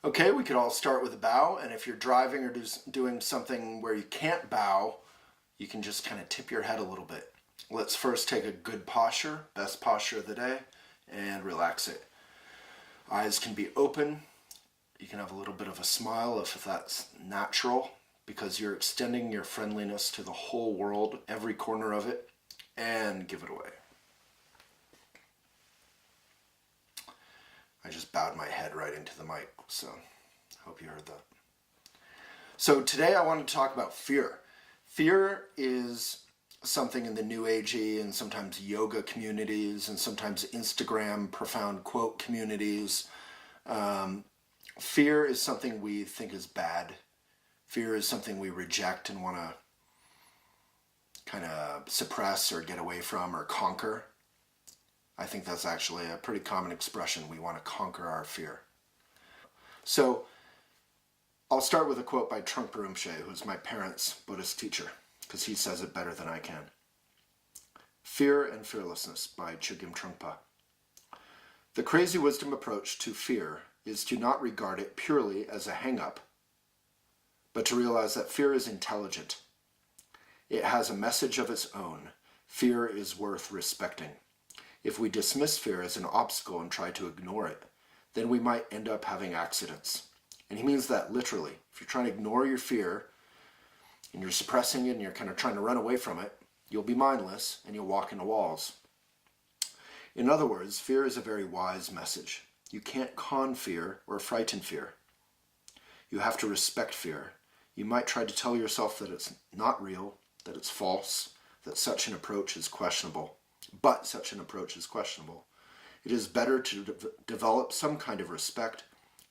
Okay, we could all start with a bow, and if you're driving or doing something where you can't bow, you can just kind of tip your head a little bit. Let's first take a good posture, best posture of the day, and relax it. Eyes can be open. You can have a little bit of a smile if that's natural, because you're extending your friendliness to the whole world, every corner of it, and give it away. I just bowed my head right into the mic, so I hope you heard that. So today I want to talk about fear. Fear is something in the New Agey and sometimes yoga communities and sometimes Instagram profound quote communities. Fear is something we think is bad. Fear is something we reject and want to kind of suppress or get away from or conquer. I think that's actually a pretty common expression. We want to conquer our fear. So I'll start with a quote by Trungpa Rinpoche, who's my parents' Buddhist teacher, because he says it better than I can. Fear and Fearlessness by Chögyam Trungpa. The crazy wisdom approach to fear is to not regard it purely as a hang-up, but to realize that fear is intelligent. It has a message of its own. Fear is worth respecting. If we dismiss fear as an obstacle and try to ignore it, then we might end up having accidents. And he means that literally. If you're trying to ignore your fear, and you're suppressing it, and you're kind of trying to run away from it, you'll be mindless, and you'll walk into walls. In other words, fear is a very wise message. You can't con fear or frighten fear. You have to respect fear. You might try to tell yourself that it's not real, that it's false, that such an approach is questionable. But such an approach is questionable. It is better to develop some kind of respect,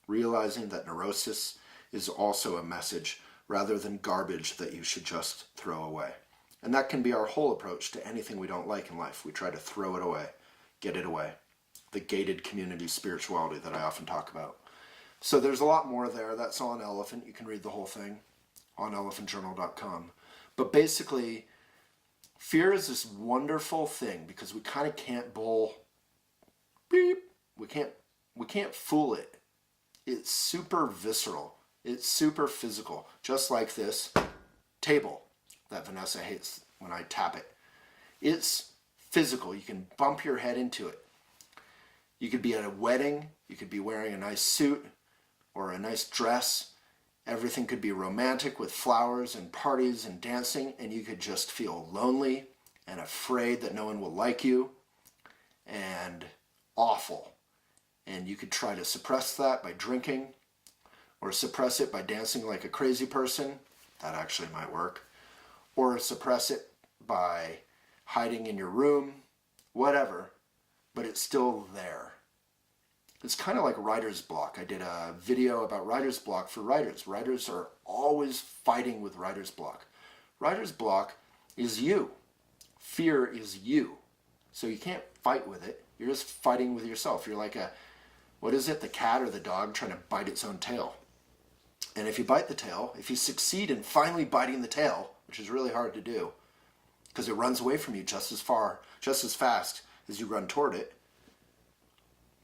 realizing that neurosis is also a message rather than garbage that you should just throw away. And that can be our whole approach to anything we don't like in life. We try to throw it away, get it away. The gated community spirituality that I often talk about. So there's a lot more there. That's on Elephant. You can read the whole thing on elephantjournal.com. But basically, fear is this wonderful thing because we kind of can't beep. We can't fool it. It's super visceral. It's super physical. Just like this table that Vanessa hates when I tap it. It's physical. You can bump your head into it. You could be at a wedding. You could be wearing a nice suit or a nice dress. Everything could be romantic with flowers and parties and dancing, and you could just feel lonely and afraid that no one will like you and awful. And you could try to suppress that by drinking or suppress it by dancing like a crazy person. That actually might work. Or suppress it by hiding in your room, whatever, but it's still there. It's kind of like writer's block. I did a video about writer's block for writers. Writers are always fighting with writer's block. Writer's block is you. Fear is you. So you can't fight with it. You're just fighting with yourself. You're like the cat or the dog trying to bite its own tail. And if you bite the tail, if you succeed in finally biting the tail, which is really hard to do, because it runs away from you just as fast as you run toward it,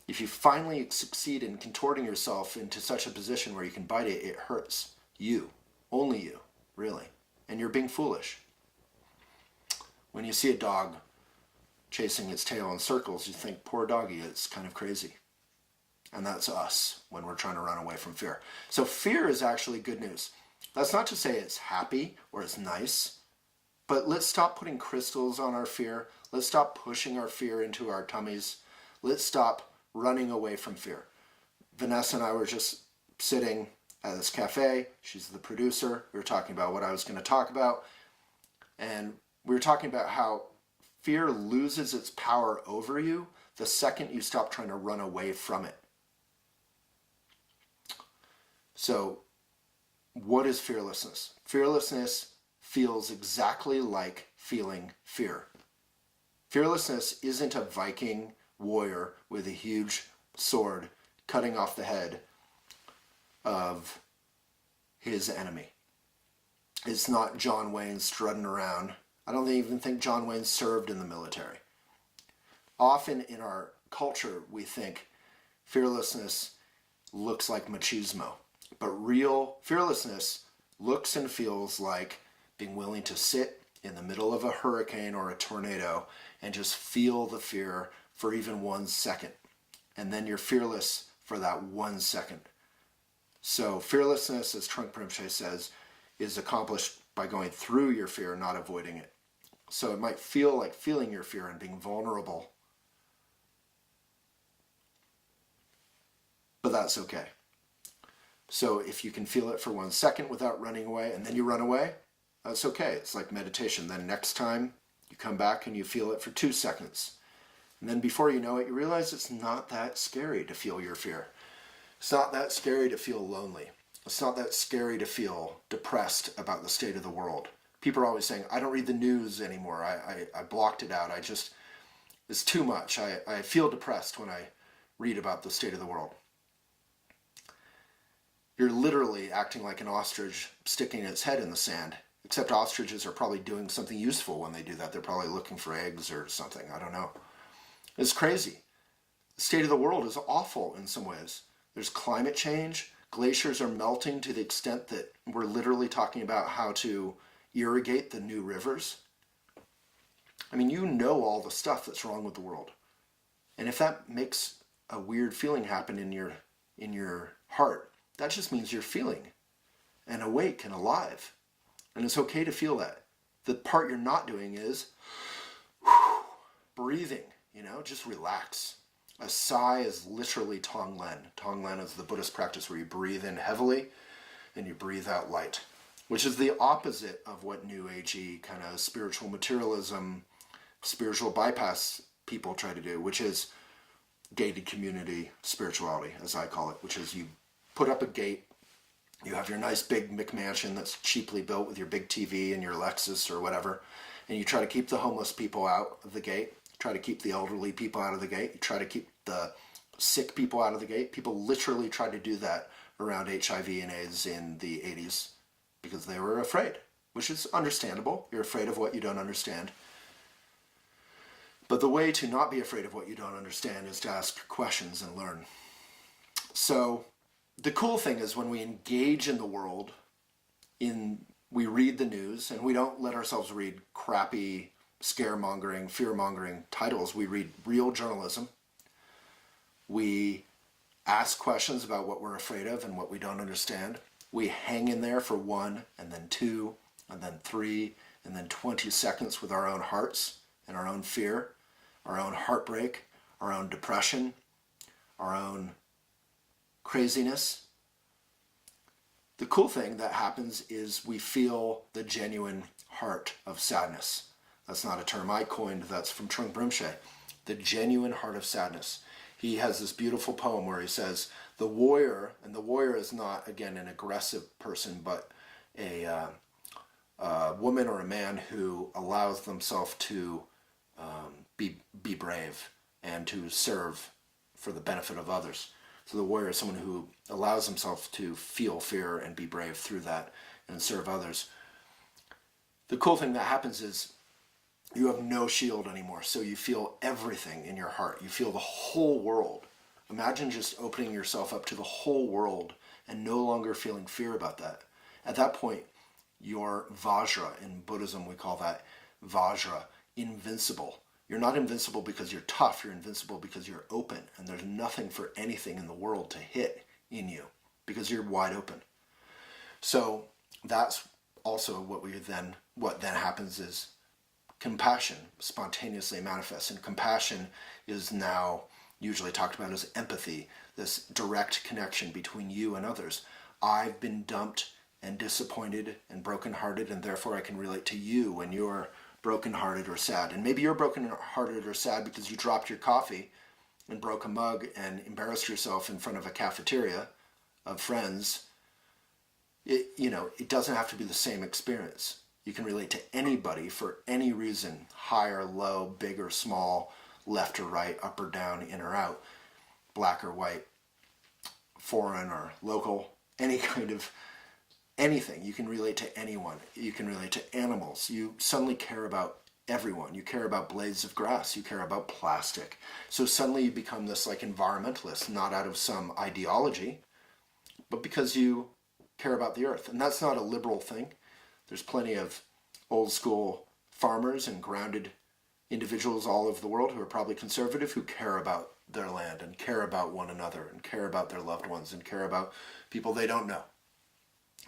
if you finally succeed in contorting yourself into such a position where you can bite it, it hurts you. Only you, really. And you're being foolish. When you see a dog chasing its tail in circles, you think, poor doggy, it's kind of crazy. And that's us when we're trying to run away from fear. So fear is actually good news. That's not to say it's happy or it's nice, but let's stop putting crystals on our fear. Let's stop pushing our fear into our tummies. Let's stop running away from fear. Vanessa and I were just sitting at this cafe. She's the producer. We were talking about what I was going to talk about. And we were talking about how fear loses its power over you the second you stop trying to run away from it. So, what is fearlessness? Fearlessness feels exactly like feeling fear. Fearlessness isn't a Viking warrior with a huge sword cutting off the head of his enemy. It's not John Wayne strutting around. I don't even think John Wayne served in the military. Often in our culture, we think fearlessness looks like machismo. But real fearlessness looks and feels like being willing to sit in the middle of a hurricane or a tornado and just feel the fear for even 1 second. And then you're fearless for that 1 second. So fearlessness, as Trungpa Rinpoche says, is accomplished by going through your fear, not avoiding it. So it might feel like feeling your fear and being vulnerable, but that's okay. So if you can feel it for 1 second without running away, and then you run away, that's okay. It's like meditation. Then next time you come back and you feel it for 2 seconds. And then before you know it, you realize it's not that scary to feel your fear. It's not that scary to feel lonely. It's not that scary to feel depressed about the state of the world. People are always saying, I don't read the news anymore. I blocked it out. It's too much. I feel depressed when I read about the state of the world. You're literally acting like an ostrich sticking its head in the sand, except ostriches are probably doing something useful when they do that. They're probably looking for eggs or something. I don't know. It's crazy. The state of the world is awful in some ways. There's climate change. Glaciers are melting to the extent that we're literally talking about how to irrigate the new rivers. I mean, you know all the stuff that's wrong with the world. And if that makes a weird feeling happen in your heart, that just means you're feeling and awake and alive. And it's okay to feel that. The part you're not doing is breathing, just relax. A sigh is literally Tonglen. Tonglen is the Buddhist practice where you breathe in heavily and you breathe out light, which is the opposite of what New Agey kind of spiritual materialism, spiritual bypass people try to do, which is gated community spirituality, as I call it, which is you put up a gate, you have your nice big McMansion that's cheaply built with your big TV and your Lexus or whatever, and you try to keep the homeless people out of the gate, try to keep the elderly people out of the gate, you try to keep the sick people out of the gate. People literally tried to do that around HIV and AIDS in the 80s because they were afraid, which is understandable. You're afraid of what you don't understand. But the way to not be afraid of what you don't understand is to ask questions and learn. So the cool thing is when we engage in the world, we read the news, and we don't let ourselves read crappy, scaremongering, fear-mongering titles. We read real journalism. We ask questions about what we're afraid of and what we don't understand. We hang in there for 1, and then 2, and then 3, and then 20 seconds with our own hearts and our own fear, our own heartbreak, our own depression, our own craziness. The cool thing that happens is we feel the genuine heart of sadness. That's not a term I coined, that's from Trungpa Rinpoche. The genuine heart of sadness. He has this beautiful poem where he says, the warrior, and the warrior is not, again, an aggressive person, but a woman or a man who allows themselves to be brave and to serve for the benefit of others. So the warrior is someone who allows himself to feel fear and be brave through that and serve others. The cool thing that happens is you have no shield anymore, so you feel everything in your heart. You feel the whole world. Imagine just opening yourself up to the whole world and no longer feeling fear about that. At that point, you're Vajra. In Buddhism, we call that Vajra, invincible. You're not invincible because you're tough, you're invincible because you're open, and there's nothing for anything in the world to hit in you because you're wide open. So that's also what then happens is compassion spontaneously manifests, and compassion is now usually talked about as empathy, this direct connection between you and others. I've been dumped and disappointed and brokenhearted, and therefore I can relate to you when you're brokenhearted or sad. And maybe you're brokenhearted or sad because you dropped your coffee and broke a mug and embarrassed yourself in front of a cafeteria of friends. It doesn't have to be the same experience. You can relate to anybody for any reason, high or low, big or small, left or right, up or down, in or out, black or white, foreign or local, any kind of anything. You can relate to anyone. You can relate to animals. You suddenly care about everyone. You care about blades of grass. You care about plastic. So suddenly you become this like environmentalist, not out of some ideology, but because you care about the earth. And that's not a liberal thing. There's plenty of old school farmers and grounded individuals all over the world who are probably conservative, who care about their land and care about one another and care about their loved ones and care about people they don't know.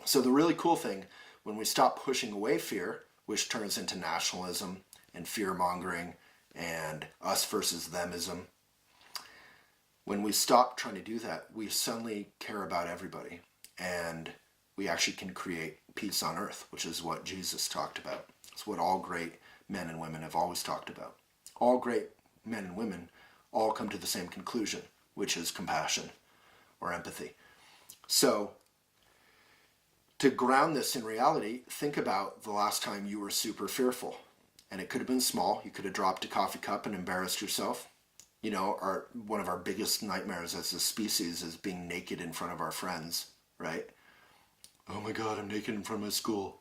So the really cool thing, when we stop pushing away fear, which turns into nationalism and fear-mongering and us versus themism, when we stop trying to do that, we suddenly care about everybody, and we actually can create peace on earth, which is what Jesus talked about. It's what all great men and women have always talked about. All great men and women all come to the same conclusion, which is compassion or empathy. So, to ground this in reality, think about the last time you were super fearful. And it could have been small. You could have dropped a coffee cup and embarrassed yourself. You know, one of our biggest nightmares as a species is being naked in front of our friends, right? Oh my God, I'm naked in front of my school.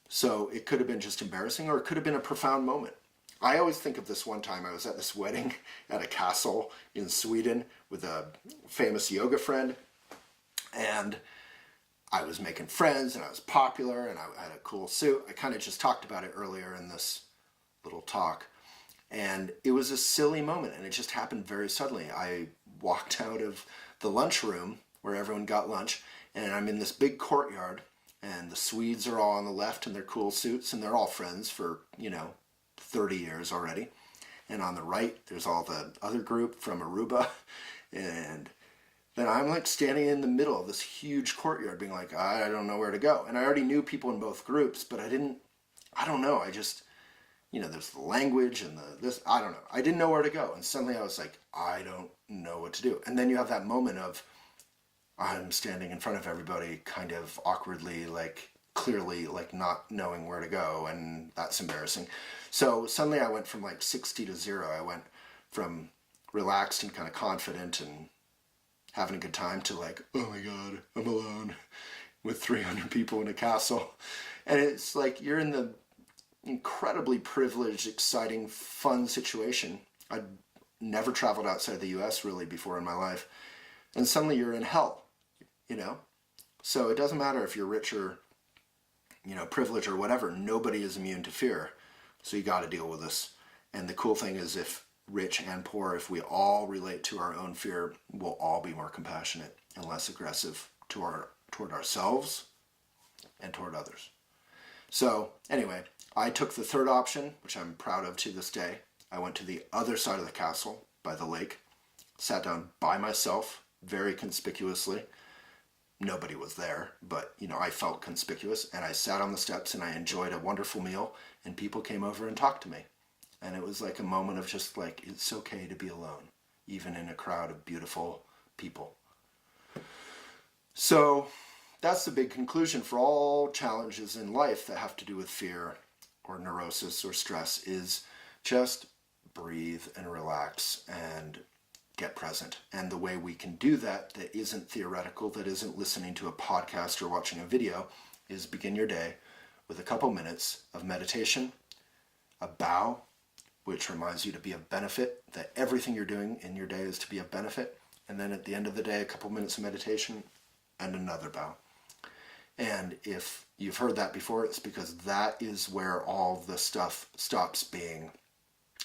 So it could have been just embarrassing, or it could have been a profound moment. I always think of this one time I was at this wedding at a castle in Sweden with a famous yoga friend, and I was making friends and I was popular and I had a cool suit. I kind of just talked about it earlier in this little talk. And it was a silly moment, and it just happened very suddenly. I walked out of the lunchroom where everyone got lunch, and I'm in this big courtyard, and the Swedes are all on the left in their cool suits, and they're all friends for, 30 years already. And on the right, there's all the other group from Aruba, and then I'm like standing in the middle of this huge courtyard being like, I don't know where to go. And I already knew people in both groups, but I don't know. I just, there's the language and I don't know. I didn't know where to go. And suddenly I was like, I don't know what to do. And then you have that moment of, I'm standing in front of everybody kind of awkwardly, like clearly like not knowing where to go. And that's embarrassing. So suddenly I went from like 60 to 0. I went from relaxed and kind of confident and having a good time to like, oh my God, I'm alone with 300 people in a castle. And it's like you're in the incredibly privileged, exciting, fun situation. I'd never traveled outside the US really before in my life. And suddenly you're in hell, So it doesn't matter if you're rich or, privileged or whatever. Nobody is immune to fear. So you got to deal with this. And the cool thing is, if rich and poor, if we all relate to our own fear, we'll all be more compassionate and less aggressive toward ourselves and toward others. So anyway, I took the third option, which I'm proud of to this day. I went to the other side of the castle by the lake, sat down by myself, very conspicuously. Nobody was there, but I felt conspicuous, and I sat on the steps and I enjoyed a wonderful meal, and people came over and talked to me. And it was like a moment of just like, it's okay to be alone, even in a crowd of beautiful people. So that's the big conclusion for all challenges in life that have to do with fear or neurosis or stress, is just breathe and relax and get present. And the way we can do that isn't theoretical, that isn't listening to a podcast or watching a video, is begin your day with a couple minutes of meditation, a bow, which reminds you to be of benefit, that everything you're doing in your day is to be of benefit. And then at the end of the day, a couple minutes of meditation and another bow. And if you've heard that before, it's because that is where all the stuff stops being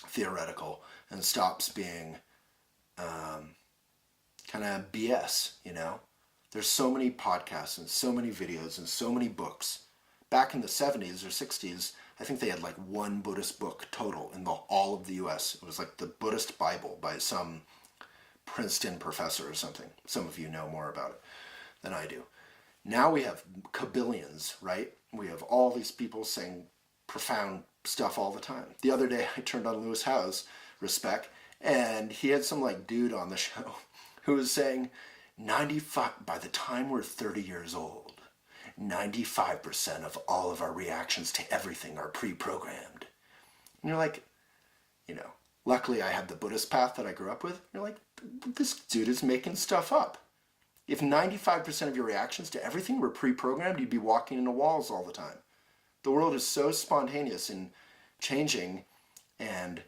theoretical and stops being kind of BS, There's so many podcasts and so many videos and so many books. Back in the 70s or 60s, I think they had like one Buddhist book total in all of the US. It was like the Buddhist Bible by some Princeton professor or something. Some of you know more about it than I do. Now we have kabillions, right? We have all these people saying profound stuff all the time. The other day I turned on Lewis Howe's Respect, and he had some like dude on the show who was saying 95, by the time we're 30 years old, 95% of all of our reactions to everything are pre-programmed. And you're like, luckily I had the Buddhist path that I grew up with. You're like, this dude is making stuff up. If 95% of your reactions to everything were pre-programmed, you'd be walking into walls all the time. The world is so spontaneous in changing, and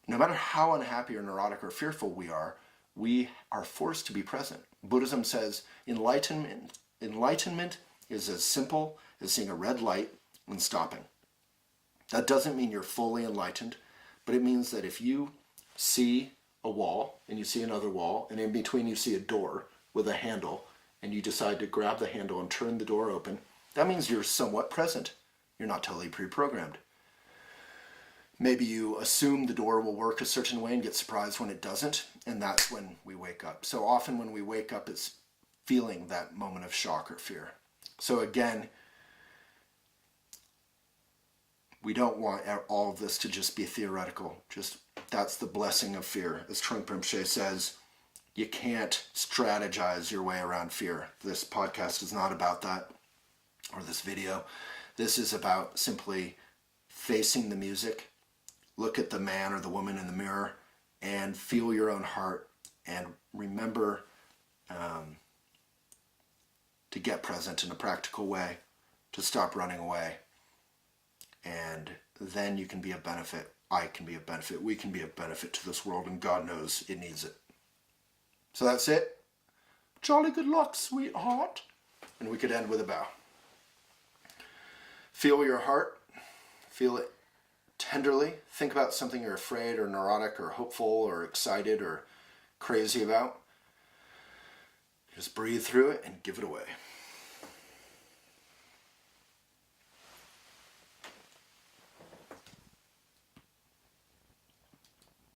no matter how unhappy or neurotic or fearful we are forced to be present. Buddhism says enlightenment is as simple as seeing a red light and stopping. That doesn't mean you're fully enlightened, but it means that if you see a wall and you see another wall, and in between you see a door with a handle, and you decide to grab the handle and turn the door open, that means you're somewhat present. You're not totally pre-programmed. Maybe you assume the door will work a certain way and get surprised when it doesn't, and that's when we wake up. So often when we wake up, it's feeling that moment of shock or fear. So again, we don't want all of this to just be theoretical. Just that's the blessing of fear. As Trungpa Rinpoche says, you can't strategize your way around fear. This podcast is not about that, or this video. This is about simply facing the music. Look at the man or the woman in the mirror and feel your own heart, and remember to get present in a practical way, to stop running away. And then you can be a benefit. I can be a benefit. We can be a benefit to this world, and God knows it needs it. So that's it. Jolly good luck, sweetheart. And we could end with a bow. Feel your heart. Feel it tenderly. Think about something you're afraid or neurotic or hopeful or excited or crazy about. Just breathe through it and give it away.